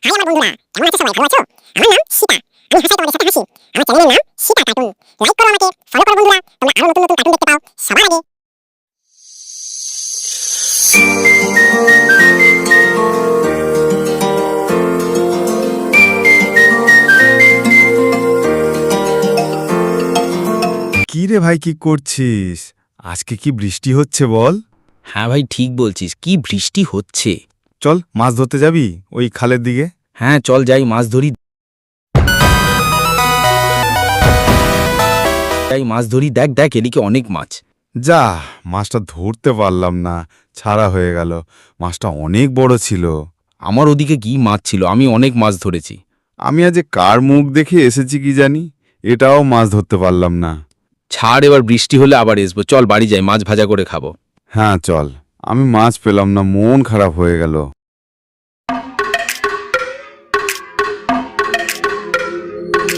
High আমার বন্ধুরা, কেমন আছো সবাই? ভালো আছো? আমার নাম সীতা। আমি হাসাই তোমাদের সাথে হাসি। আমার চ্যানেলের নাম সীতা কার্টুন। লাইক করো আমাকে, ফলো করো বন্ধুরা। তোমরা আরো নতুন নতুন কার্টুন দেখতে পাও সবার আগে। কি রে ভাই, কি করছিস? আজকে কি বৃষ্টি হচ্ছে বল? হ্যাঁ ভাই, ঠিক বলছিস, কি বৃষ্টি হচ্ছে। চল মাছ ধরতে যাবি ওই খালের দিকে। হ্যাঁ চল যাই, মাছ ধরি। দেখ দেখ, এদিকে অনেক মাছ। যা, মাছটা ধরতে পারলাম না, ছাড়া হয়ে গেল। মাছটা অনেক বড় ছিল। আমার ওদিকে কি মাছ ছিল, আমি অনেক মাছ ধরেছি। আমি আজ কার মুখ দেখে এসেছি কি জানি, এটাও মাছ ধরতে পারলাম না। ছাড়, এবার বৃষ্টি হলে আবার আসবো। চল বাড়ি যাই, মাছ ভাজা করে খাবো। হ্যাঁ চল। আমি মাছ পেলাম না, মন খারাপ হয়ে গেল।